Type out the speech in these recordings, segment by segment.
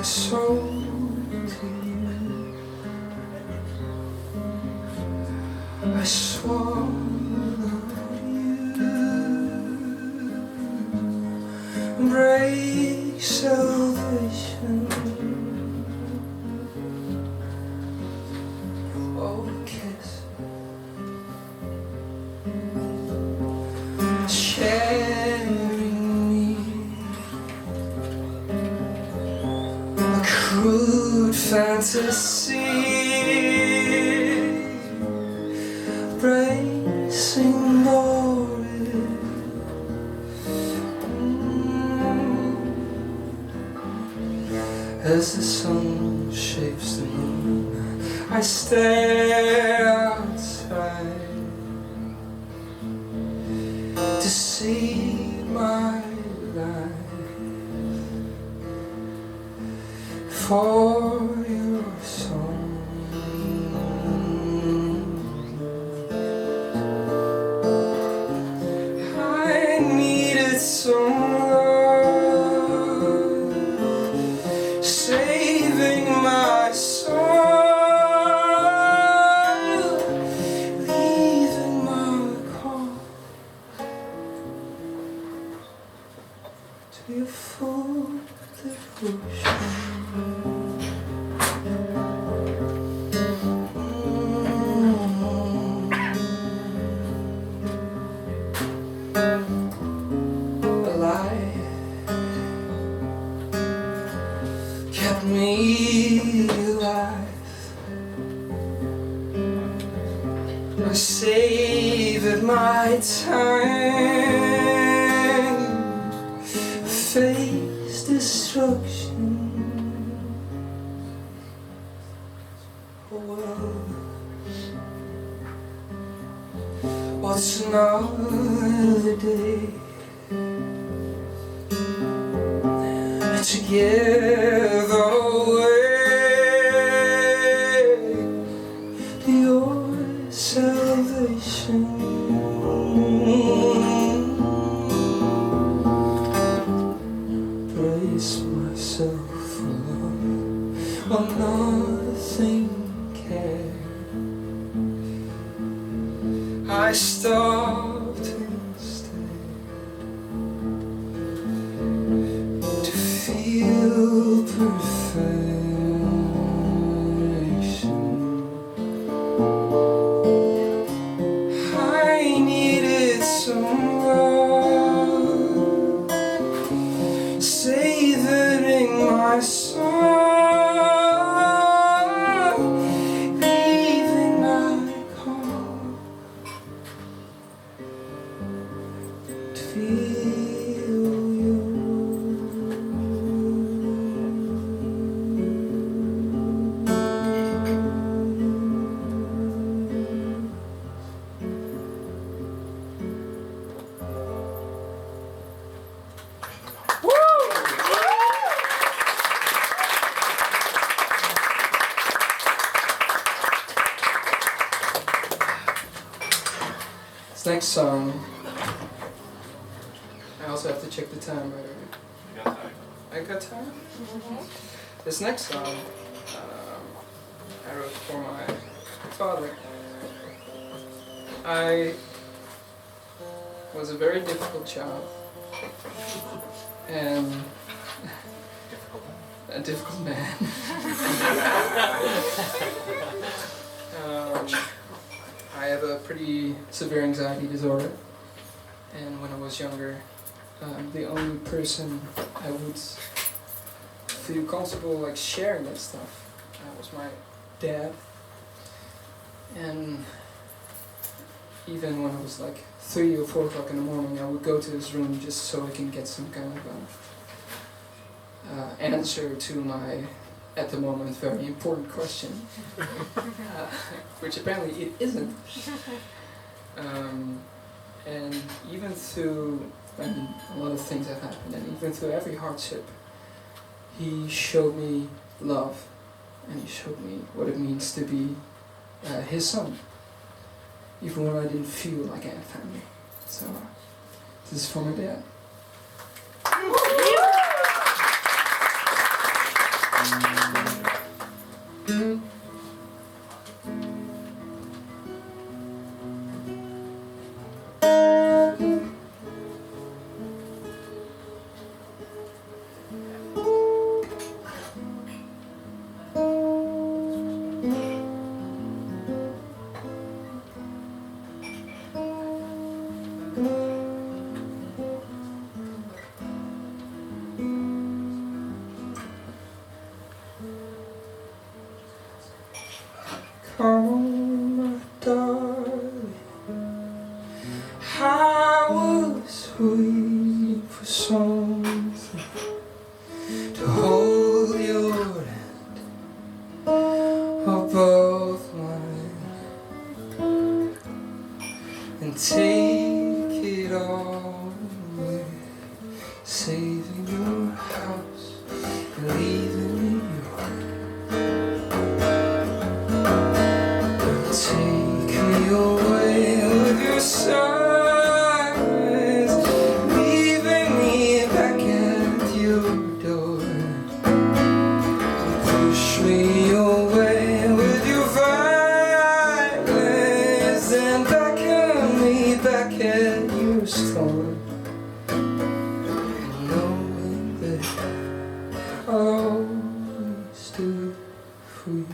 my soul to you. I swallow you, break salvation. Oh, kiss, sharing me, a crude fantasy, bracing borders. As the sun shapes the moon, I stare outside to see my life for your song. I needed some love, saving my soul, leaving my call to your full devotion. Kept me alive. I saved my time, face destruction. Oh well, what's another day to give away your salvation. Brace myself for love while nothing cares. I stopped instead to feel perfection. I needed some love, savoring my soul, leaving my call to feel you. This next song, I also have to check the time, right? You got time. I got time? Mm-hmm. This next song, I wrote for my father. I was a very difficult child, and a difficult man. I have a pretty severe anxiety disorder, and when I was younger, the only person I would feel comfortable like sharing that stuff was my dad. And even when I was like 3 or 4 o'clock in the morning, I would go to his room just so I can get some kind of answer to my, at the moment, very important question, which apparently it isn't. And even through, I mean, a lot of things have happened, and even through every hardship, he showed me love, and he showed me what it means to be his son, even when I didn't feel like I had family. So, this is for my dad. Come, my darling, I was waiting for something to hold your hand above mine and take it all away, saving your house and leaving me yours. Take me away with your silence, leaving me back at your door. Push me away with your violence, and beckon me back at your storm. Knowing that I'll always do for you.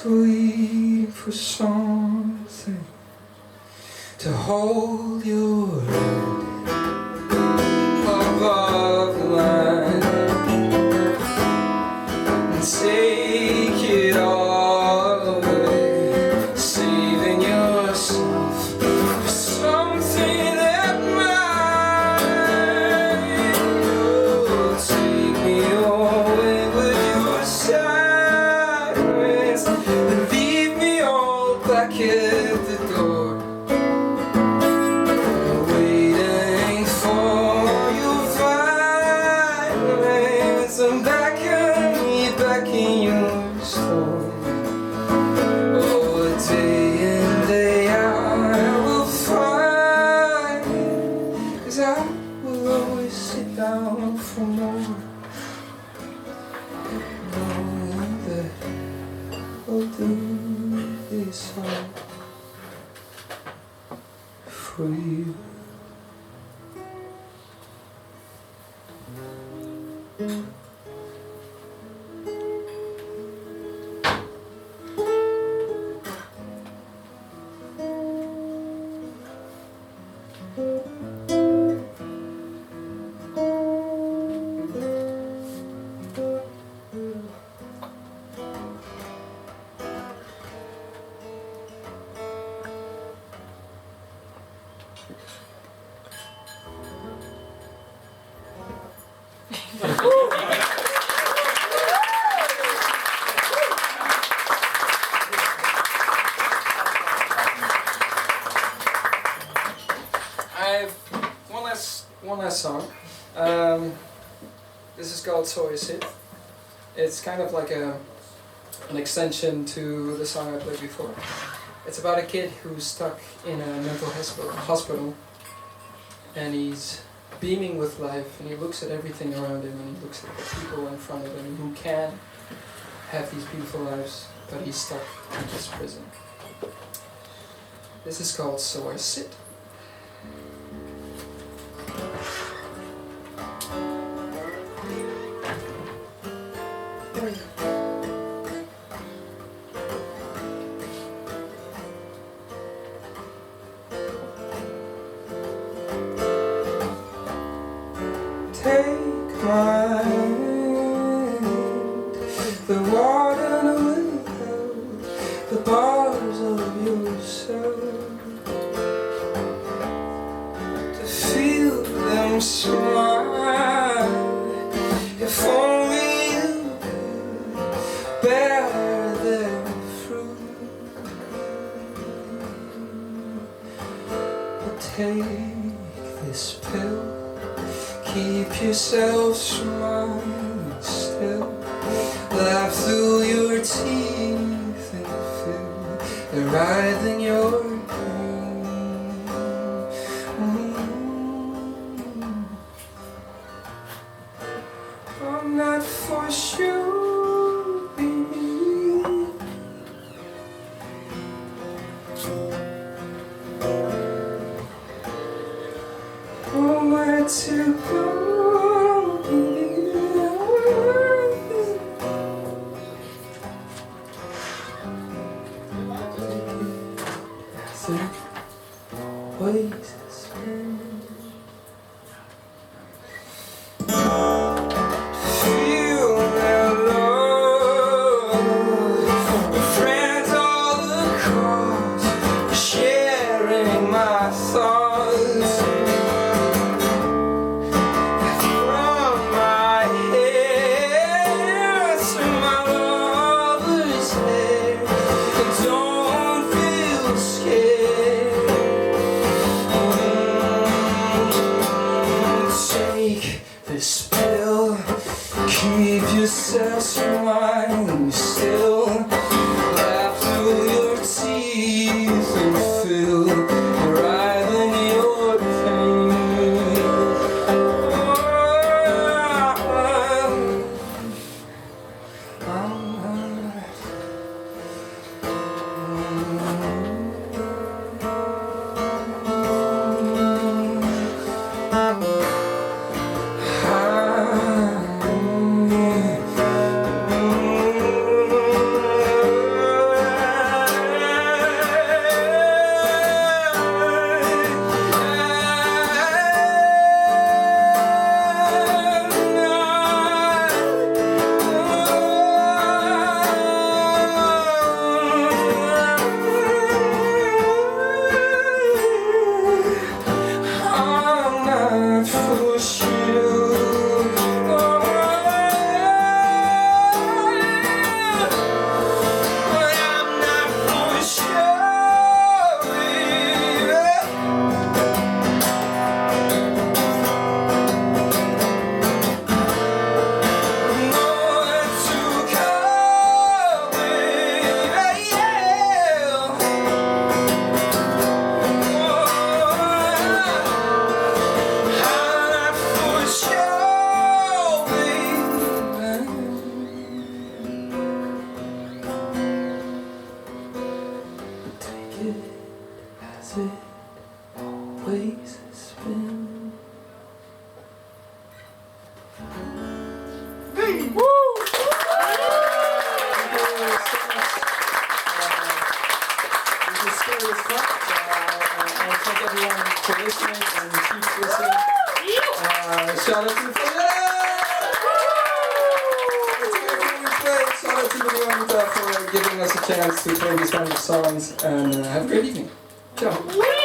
Waiting for something to hold your head above mine and take it all away, saving yourself for something that might take me away with your silence and leave me all back at the door, waiting for your violence and beckon me back in your storm. Oh, day in, day out I will fight, 'cause I will always sit down for more, knowing that I'll do this all for you. I have one last song. This is called So Is It. It's kind of like an extension to the song I played before. It's about a kid who's stuck in a mental hospital, and he's beaming with life, and he looks at everything around him, and he looks at the people in front of him who can have these beautiful lives, but he's stuck in this prison. This is called So I Sit. Take my hand, the warden will help, the bars of your cell. them smile. If only you bear their fruit. But take this pill, keep yourself smiling still. Laugh through your teeth and feel the writhe in your I'm not for sure, baby. Nowhere to go, baby. Ways to spend. Feel that love, friends all across, sharing my thoughts. From my head to my lover's head, don't feel scared. Take this pill, keep yourself smiling still. Laugh through your teeth and feel the writhe in your pain. As it always has been. Hey! Woo! This is scary as fuck. I thank everyone for listening and keep listening. Shout out to the Shout out to Nieuwe Anita for giving us a chance to play these kinds of songs, and have a great evening. Ciao.